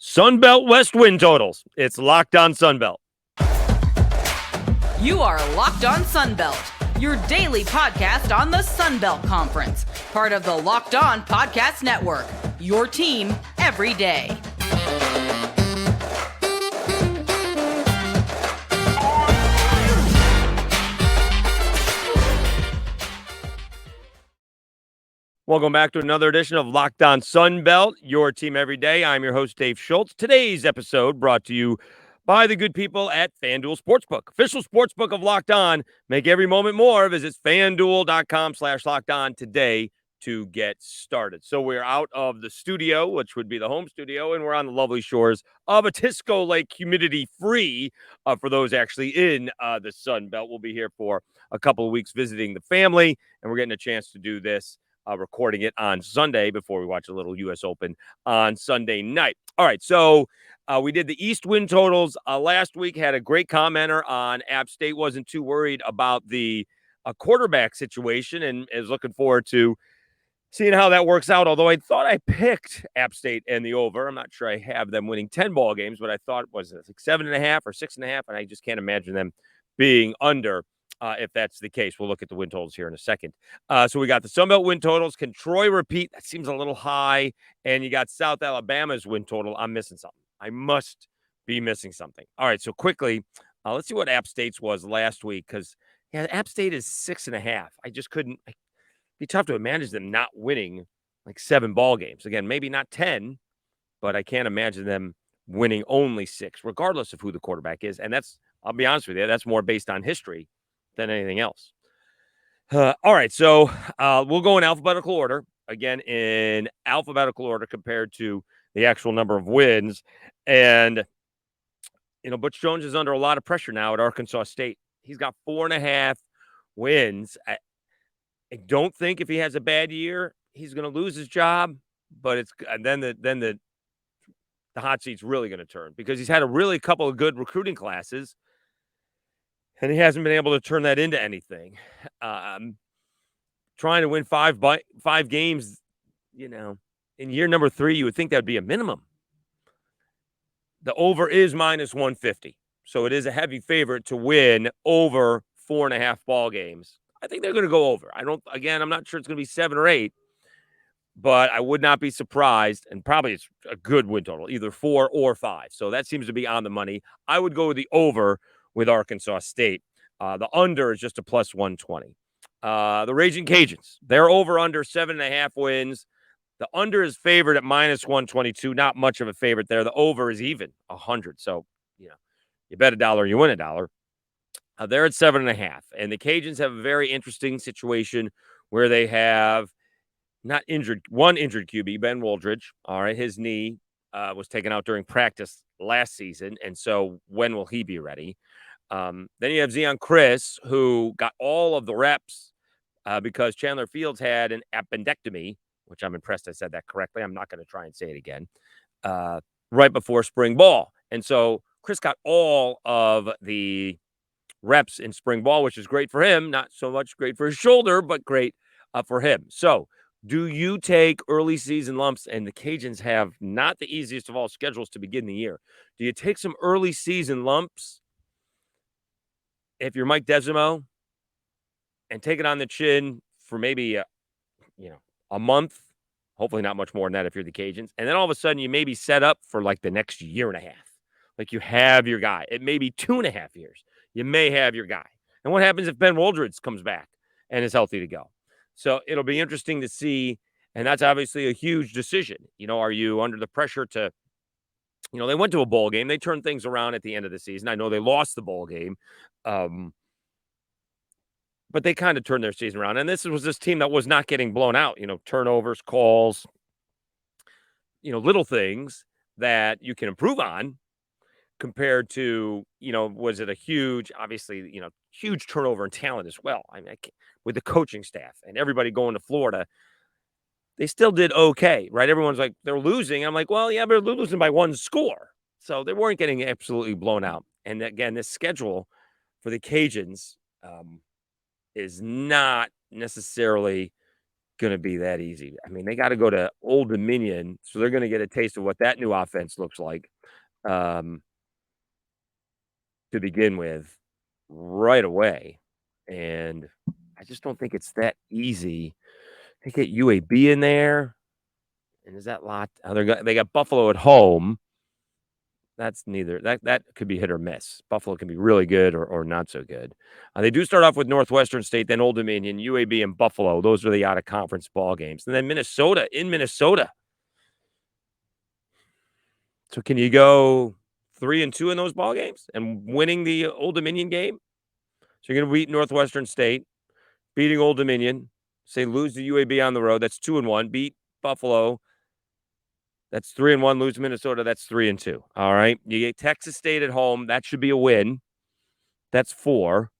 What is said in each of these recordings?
Sunbelt West win totals. It's Locked On Sunbelt. You are Locked On Sunbelt, your daily podcast on the Sunbelt Conference, part of the Locked On Podcast Network, your team every day. Welcome back to another edition of Locked On Sunbelt, your team every day. I'm your host, Dave Schultz. Today's episode brought to you by the good people at FanDuel Sportsbook, official sportsbook of Locked On. Make every moment more. Visit FanDuel.com/LockedOn today to get started. So we're out of the studio, which would be the home studio, and we're on the lovely shores of Atisco Lake, humidity-free for those actually in the Sunbelt. We'll be here for a couple of weeks visiting the family, and we're getting a chance to do this. Recording it on Sunday before we watch a little U.S. Open on Sunday night. All right, so we did the East win totals last week. Had a great commenter on App State. Wasn't too worried about the quarterback situation and is looking forward to seeing how that works out. Although I thought I picked App State and the over. I'm not sure I have them winning 10 ball games, but I thought it was like 7.5 or 6.5, and I just can't imagine them being under. If that's the case. We'll look at the win totals here in a second. So we got the Sunbelt win totals. Can Troy repeat? That seems a little high. And you got South Alabama's win total. I'm missing something. I must be missing something. All right, so quickly, let's see what App State's was last week, because App State is 6.5. I just couldn't. It'd be tough to imagine them not winning like 7 ball games. Again, maybe not 10, but I can't imagine them winning only 6, regardless of who the quarterback is. And that's, I'll be honest with you, that's more based on history than anything else. All right, so we'll go in alphabetical order. Again, in alphabetical order compared to the actual number of wins. And, you know, Butch Jones is under a lot of pressure now at Arkansas State. He's got 4.5 wins. I don't think if he has a bad year, he's going to lose his job. But it's then the hot seat's really going to turn, because he's had a really couple of good recruiting classes, and he hasn't been able to turn that into anything. Trying to win five games, you know, in year number 3, you would think that would be a minimum. The over is -150. So it is a heavy favorite to win over 4.5 ball games. I think they're going to go over. I'm not sure it's going to be 7 or 8, but I would not be surprised. And probably it's a good win total, either 4 or 5. So that seems to be on the money. I would go with the over with Arkansas State. The under is just a +120. The Raging Cajuns, they're over under 7.5 wins. The under is favored at -122. Not much of a favorite there. The over is even 100. So, you know, you bet $1, you win $1. They're at 7.5. And the Cajuns have a very interesting situation where they have one injured QB, Ben Woldridge. All right, his knee was taken out during practice last season. And so when will he be ready? Then you have Zion Chris, who got all of the reps because Chandler Fields had an appendectomy, which I'm impressed I said that correctly. I'm not going to try and say it again, right before spring ball. And so Chris got all of the reps in spring ball, which is great for him. Not so much great for his shoulder, but great for him. So do you take early season lumps? And the Cajuns have not the easiest of all schedules to begin the year. Do you take some early season lumps if you're Mike Desimo and take it on the chin for maybe a month, hopefully not much more than that if you're the Cajuns, and then all of a sudden you may be set up for like the next year and a half? Like you have your guy. It may be 2.5 years. You may have your guy. And what happens if Ben Woldridge comes back and is healthy to go? So it'll be interesting to see, and that's obviously a huge decision. You know, are you under the pressure to, you know, they went to a bowl game. They turned things around at the end of the season. I know they lost the bowl game. But they kind of turned their season around. And this was this team that was not getting blown out, you know, turnovers, calls, you know, little things that you can improve on compared to, you know, was it a huge, obviously, you know, huge turnover in talent as well. I mean, with the coaching staff and everybody going to Florida, they still did okay, right? Everyone's like, they're losing. I'm like, well, yeah, but they're losing by 1 score. So they weren't getting absolutely blown out. And again, this schedule for the Cajuns is not necessarily going to be that easy. I mean, they got to go to Old Dominion, so they're going to get a taste of what that new offense looks like um, to begin with right away. And I just don't think it's that easy. They get UAB in there. And is that lot? They got Buffalo at home. That's neither. That could be hit or miss. Buffalo can be really good or not so good. They do start off with Northwestern State, then Old Dominion, UAB, and Buffalo. Those are the out of conference ball games, and then Minnesota in Minnesota. So can you go 3-2 in those ball games and winning the Old Dominion game? So you're going to beat Northwestern State, beating Old Dominion. Say lose to UAB on the road. That's 2-1. Beat Buffalo. That's 3-1. Lose to Minnesota. That's 3-2. All right. You get Texas State at home. That should be a win. That's 4.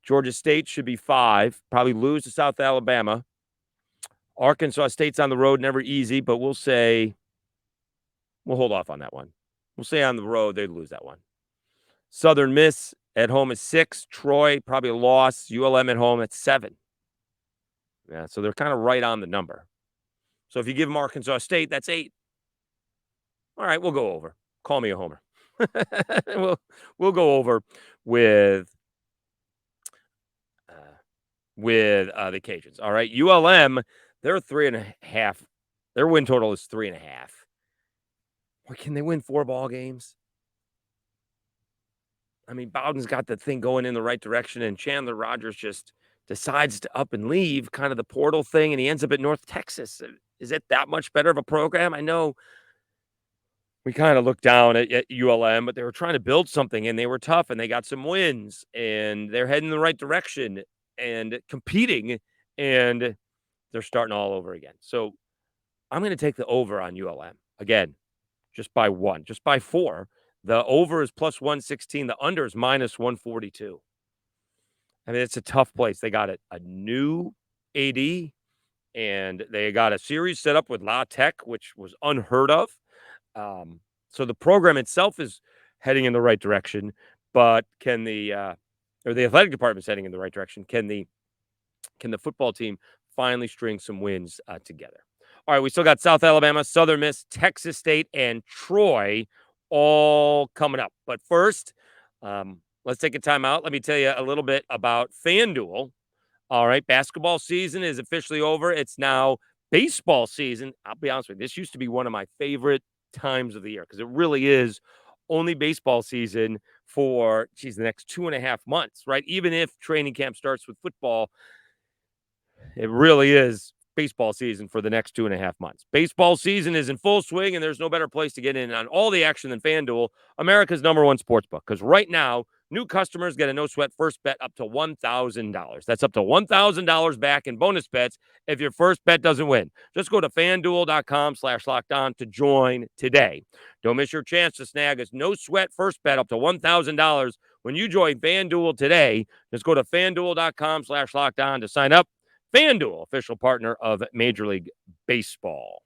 Georgia State should be 5. Probably lose to South Alabama. Arkansas State's on the road. Never easy, but we'll hold off on that one. We'll say on the road they lose that one. Southern Miss at home is 6. Troy, probably a loss. ULM at home at 7. Yeah, so they're kind of right on the number. So if you give them Arkansas State, that's 8. All right, we'll go over. Call me a homer. we'll go over with the Cajuns. All right, ULM, they're 3.5. Their win total is 3.5. Or can they win 4 ball games? I mean, Bowden's got the thing going in the right direction, and Chandler Rogers just decides to up and leave, kind of the portal thing, and he ends up at North Texas. Is it that much better of a program? I know we kind of looked down at ULM, but they were trying to build something, and they were tough, and they got some wins, and they're heading in the right direction and competing, and they're starting all over again. So I'm going to take the over on ULM again, just by 1, just by 4. The over is plus 116. The under is minus 142. I mean, it's a tough place. They got a new AD, and they got a series set up with La Tech, which was unheard of. So the program itself is heading in the right direction, but can the athletic department's heading in the right direction? Can the football team finally string some wins together? All right, we still got South Alabama, Southern Miss, Texas State, and Troy all coming up. But first, let's take a time out. Let me tell you a little bit about FanDuel. All right, basketball season is officially over. It's now baseball season. I'll be honest with you, this used to be one of my favorite times of the year because it really is only baseball season for, the next 2.5 months, right? Even if training camp starts with football, it really is baseball season for the next 2.5 months. Baseball season is in full swing, and there's no better place to get in on all the action than FanDuel, America's #1 sportsbook. Because right now, new customers get a no-sweat first bet up to $1,000. That's up to $1,000 back in bonus bets if your first bet doesn't win. Just go to FanDuel.com/lockedon to join today. Don't miss your chance to snag a no-sweat first bet up to $1,000 when you join FanDuel today. Just go to FanDuel.com/lockedon to sign up. FanDuel, official partner of Major League Baseball.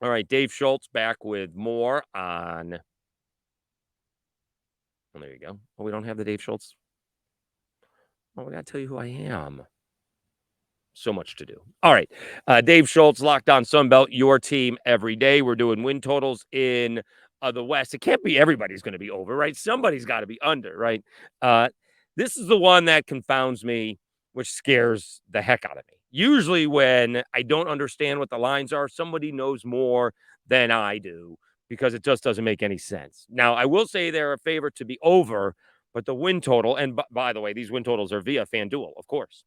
All right, Dave Schultz back with more on. Well, there you go. Oh, we don't have the Dave Schultz. Oh, we got to tell you who I am. So much to do. All right. Dave Schultz, Locked On Sunbelt, your team every day. We're doing win totals in the West. It can't be everybody's going to be over, right? Somebody's got to be under, right? This is the one that confounds me, which scares the heck out of me. Usually when I don't understand what the lines are, somebody knows more than I do because it just doesn't make any sense. Now, I will say they're a favorite to be over, but the win total, and by the way, these win totals are via FanDuel, of course.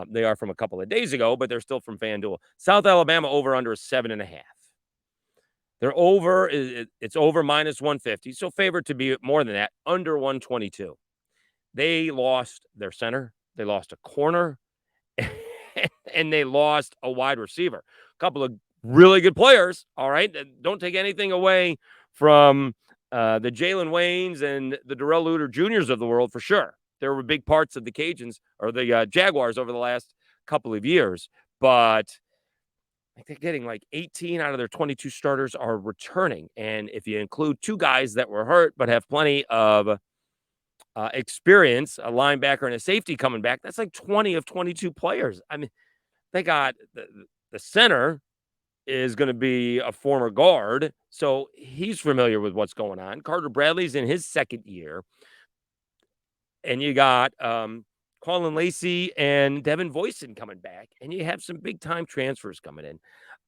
They are from a couple of days ago, but they're still from FanDuel. South Alabama over under is 7.5. They're over, it's over minus 150, so favored to be more than that, under 122. They lost their center. They lost a corner, and they lost a wide receiver. A couple of really good players, all right? Don't take anything away from the Jalen Waynes and the Darrell Luter Juniors of the world, for sure. There were big parts of the Cajuns or the Jaguars over the last couple of years, but I think they're getting like 18 out of their 22 starters are returning. And if you include 2 guys that were hurt but have plenty of experience, a linebacker and a safety coming back, that's like 20 of 22 players. I mean, They got the center is going to be a former guard, so he's familiar with what's going on. Carter Bradley's in his second year. And you got Colin Lacey and Devin Voisin coming back, and you have some big time transfers coming in.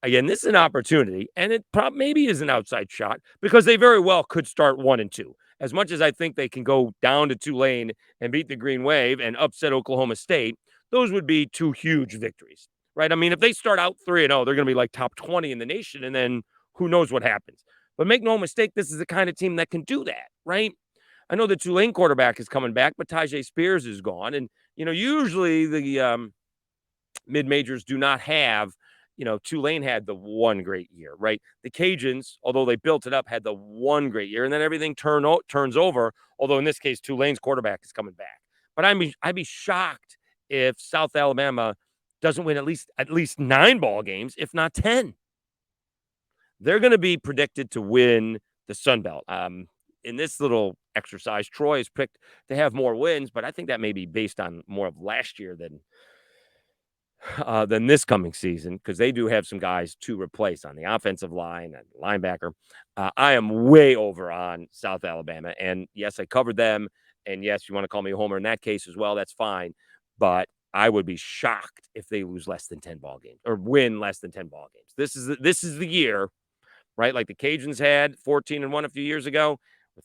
Again, this is an opportunity, and it maybe is an outside shot because they very well could start 1-2. As much as I think they can go down to Tulane and beat the Green Wave and upset Oklahoma State, those would be two huge victories, right? I mean, if they start out 3-0, they're going to be like top 20 in the nation, and then who knows what happens. But make no mistake, this is the kind of team that can do that, right? I know the Tulane quarterback is coming back, but Tajay Spears is gone. And, usually the mid-majors do not have, Tulane had the one great year, right? The Cajuns, although they built it up, had the one great year. And then everything turns over, although in this case, Tulane's quarterback is coming back. But I'd be shocked if South Alabama doesn't win at least 9 ball games, if not 10. They're going to be predicted to win the Sun Belt. In this little exercise, Troy is picked to have more wins, but I think that may be based on more of last year than this coming season, because they do have some guys to replace on the offensive line and linebacker. I am way over on South Alabama, and yes, I covered them, and yes, you want to call me a homer in that case as well, that's fine, but I would be shocked if they lose less than 10 ball games or win less than 10 ball games. This is the year, right? Like the Cajuns had 14-1 a few years ago.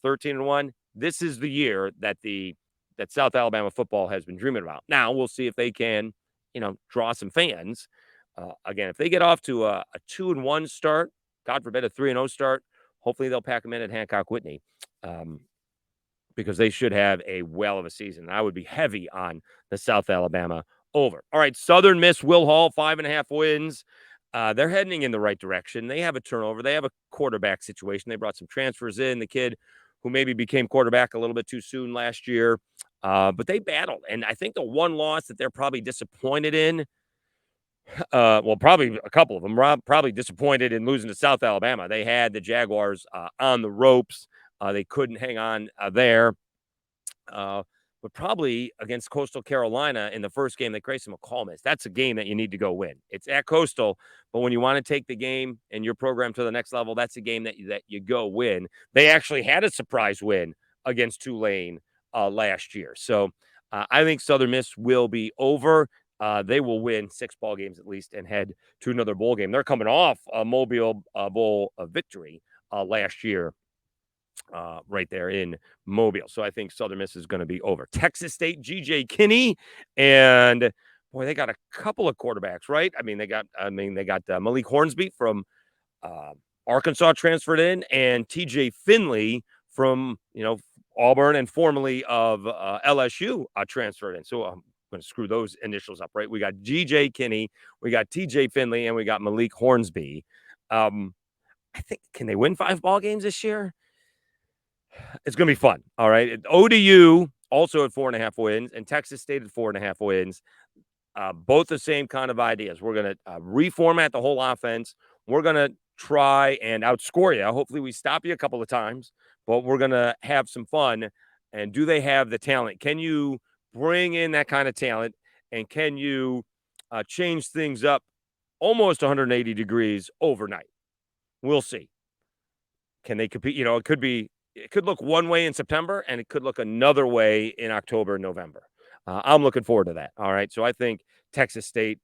13-1. This is the year that South Alabama football has been dreaming about. Now we'll see if they can, draw some fans. Again, if they get off to a 2-1 start, God forbid a 3-0 start, hopefully they'll pack them in at Hancock Whitney, because they should have a well of a season. I would be heavy on the South Alabama over. All right, Southern Miss Will Hall, 5.5 wins. They're heading in the right direction. They have a turnover. They have a quarterback situation. They brought some transfers in. The kid who maybe became quarterback a little bit too soon last year, but they battled. And I think the one loss that they're probably disappointed in, probably a couple of them, probably disappointed in losing to South Alabama. They had the Jaguars on the ropes. They couldn't hang on there. But probably against Coastal Carolina in the first game that Grayson McCall missed. That's a game that you need to go win. It's at Coastal, but when you want to take the game and your program to the next level, that's a game that you go win. They actually had a surprise win against Tulane last year. So I think Southern Miss will be over. They will win 6 ball games at least and head to another bowl game. They're coming off a Mobile Bowl victory last year. Right there in Mobile. So I think Southern Miss is going to be over. Texas State, G.J. Kinney, and boy, they got a couple of quarterbacks, right? I mean, they got Malik Hornsby from Arkansas transferred in, and T.J. Finley from Auburn and formerly of LSU transferred in. So I'm going to screw those initials up, right? We got G.J. Kinney, we got T.J. Finley, and we got Malik Hornsby. I think, can they win 5 ball games this year? It's going to be fun. All right. ODU also at 4.5 wins, and Texas State at 4.5 wins. Both the same kind of ideas. We're going to reformat the whole offense. We're going to try and outscore you. Hopefully we stop you a couple of times, but we're going to have some fun. And do they have the talent? Can you bring in that kind of talent? And can you change things up almost 180 degrees overnight? We'll see. Can they compete? It could look one way in September, and it could look another way in October and November. I'm looking forward to that. All right. So I think Texas State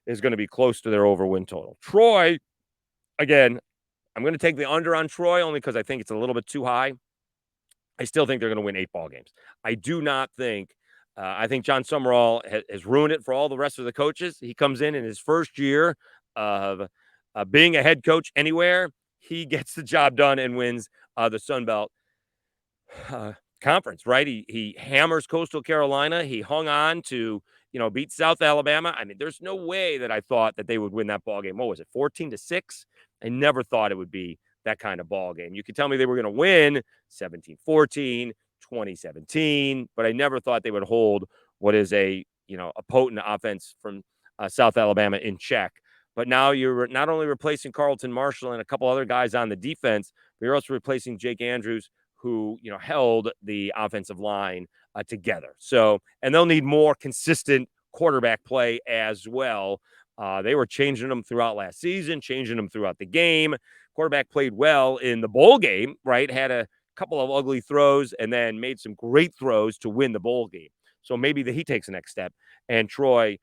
is going to be close to their over-win total. Troy, again, I'm going to take the under on Troy only because I think it's a little bit too high. I still think they're going to win 8 ball games. I do not think I think John Summerall has ruined it for all the rest of the coaches. He comes in his first year of being a head coach anywhere. He gets the job done and wins the Sun Belt conference, right? He hammers Coastal Carolina. He hung on to, beat South Alabama. I mean, there's no way that I thought that they would win that ball game. What was it, 14-6? I never thought it would be that kind of ball game. You could tell me they were going to win 17-14, 20-17, but I never thought they would hold what is a potent offense from South Alabama in check. But now you're not only replacing Carlton Marshall and a couple other guys on the defense, but you're also replacing Jake Andrews, who held the offensive line together. So, and they'll need more consistent quarterback play as well. They were changing them throughout last season, changing them throughout the game. Quarterback played well in the bowl game, right? Had a couple of ugly throws and then made some great throws to win the bowl game. So maybe he takes the next step. And Troy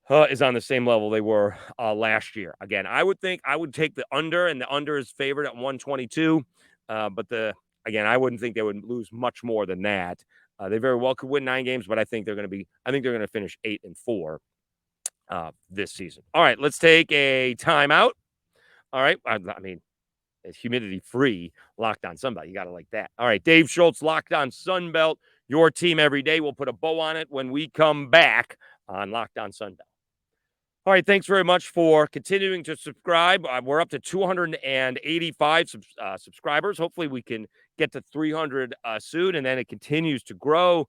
is on the same level they were last year. Again, I would think I would take the under, and the under is favored at 122. But I wouldn't think they would lose much more than that. They very well could win 9 games, but I think they're going to finish 8-4 this season. All right, let's take a timeout. All right, I mean, it's humidity-free, Locked On Sunbelt. You got to like that. All right, Dave Schultz, Locked On Sunbelt, your team every day. We'll put a bow on it when we come back on Locked On Sunbelt. All right, thanks very much for continuing to subscribe. We're up to 285 subscribers. Hopefully, we can get to 300 soon, and then it continues to grow.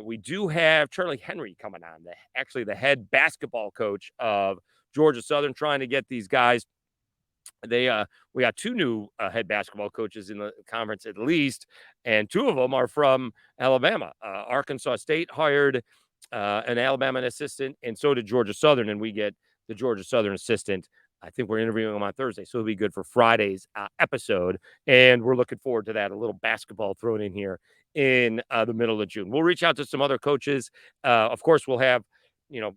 We do have Charlie Henry coming on, the head basketball coach of Georgia Southern, trying to get these guys. We got 2 new head basketball coaches in the conference at least, and 2 of them are from Alabama. Arkansas State hired an Alabama assistant, and so did Georgia Southern, and we get the Georgia Southern assistant. I think we're interviewing him on Thursday, so it'll be good for Friday's episode, and we're looking forward to that. A little basketball thrown in here in the middle of June. We'll reach out to some other coaches. Of course, we'll have,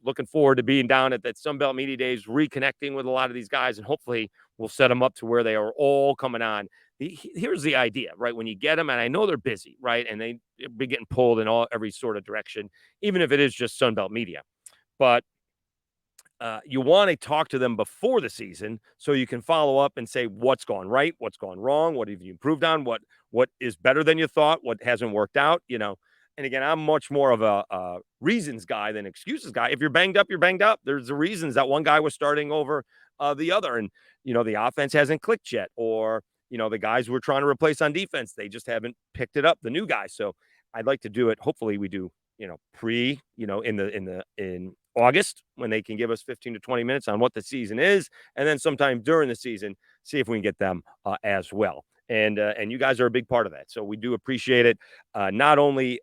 looking forward to being down at that Sunbelt Media Days, reconnecting with a lot of these guys, and hopefully we'll set them up to where they are all coming on. Here's the idea, right? When you get them, and I know they're busy, right? And they be getting pulled in every sort of direction, even if it is just Sunbelt Media. But you want to talk to them before the season so you can follow up and say what's gone right, what's gone wrong, what have you improved on, what is better than you thought, what hasn't worked out, And again, I'm much more of a reasons guy than excuses guy. If you're banged up, you're banged up. There's the reasons that one guy was starting over the other, and the offense hasn't clicked yet, or the guys we're trying to replace on defense, they just haven't picked it up, the new guys. So I'd like to do it. Hopefully, we do in August, when they can give us 15 to 20 minutes on what the season is, and then sometime during the season, see if we can get them as well. And you guys are a big part of that. So we do appreciate it. Not only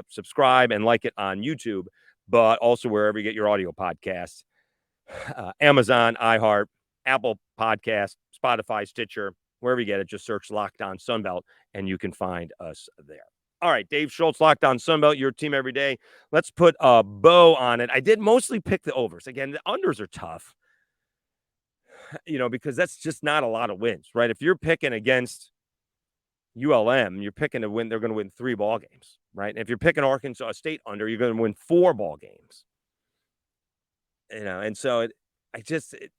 subscribe and like it on YouTube, but also wherever you get your audio podcasts, Amazon, iHeart, Apple Podcasts, Spotify, Stitcher, wherever you get it, just search Locked On Sunbelt and you can find us there. All right, Dave Schultz, Locked On Sunbelt, your team every day. Let's put a bow on it. I did mostly pick the overs. Again, the unders are tough, because that's just not a lot of wins, right? If you're picking against ULM, you're picking to win. They're going to win 3 ball games, right? And if you're picking Arkansas State under, you're going to win 4 ball games. And so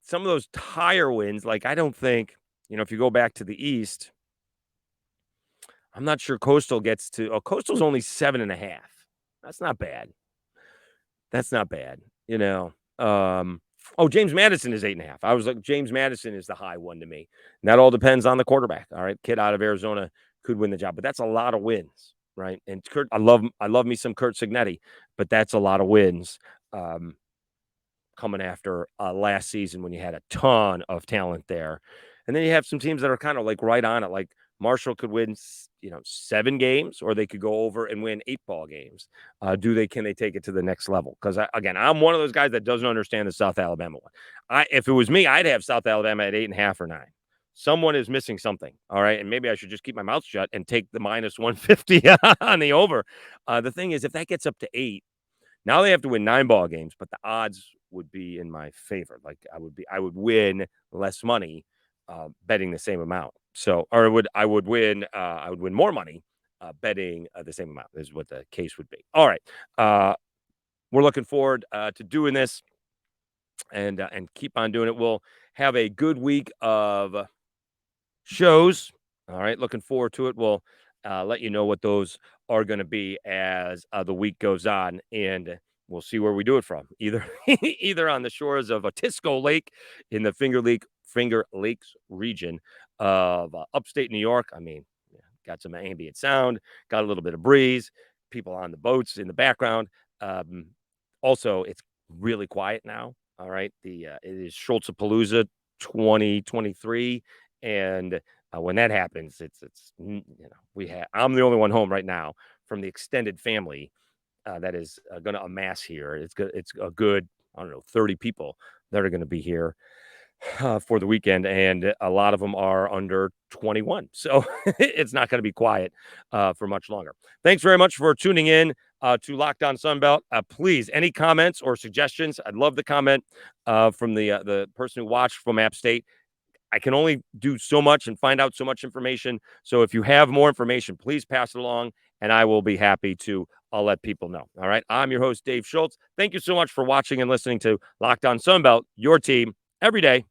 some of those tire wins, like I don't think, if you go back to the East, I'm not sure Coastal gets to. Coastal's only 7.5. That's not bad. James Madison is 8.5. I was like, James Madison is the high one to me. And that all depends on the quarterback. All right, kid out of Arizona could win the job, but that's a lot of wins, right? And Kurt, I love me some Kurt Signetti, but that's a lot of wins coming after last season when you had a ton of talent there. And then you have some teams that are kind of like right on it, like Marshall could win, 7 games, or they could go over and win 8 ball games. Can they take it to the next level? Because I'm one of those guys that doesn't understand the South Alabama one. If it was me, I'd have South Alabama at 8.5 or 9. Someone is missing something. All right. And maybe I should just keep my mouth shut and take the minus 150 on the over. The thing is, if that gets up to 8, now they have to win 9 ball games, but the odds would be in my favor. Like I would win less money betting the same amount. So, or I would win more money betting the same amount is what the case would be. All right. We're looking forward to doing this and keep on doing it. We'll have a good week of shows. All right. Looking forward to it. We'll let you know what those are going to be as the week goes on, and we'll see where we do it from. Either on the shores of Otisco Lake in the Finger Lakes region of upstate New York. I mean, got some ambient sound, got a little bit of breeze, people on the boats in the background. Also, it's really quiet now. All right. It is Schultzapalooza 2023. And when that happens, I'm the only one home right now from the extended family that is going to amass here. It's good. It's a good I don't know, 30 people that are going to be here for the weekend, and a lot of them are under 21. So it's not going to be quiet for much longer. Thanks very much for tuning in to Locked On Sunbelt. Please, any comments or suggestions? I'd love the comment from the person who watched from App State. I can only do so much and find out so much information. So if you have more information, please pass it along, and I will be happy to let people know. All right. I'm your host, Dave Schultz. Thank you so much for watching and listening to Locked On Sunbelt, your team every day.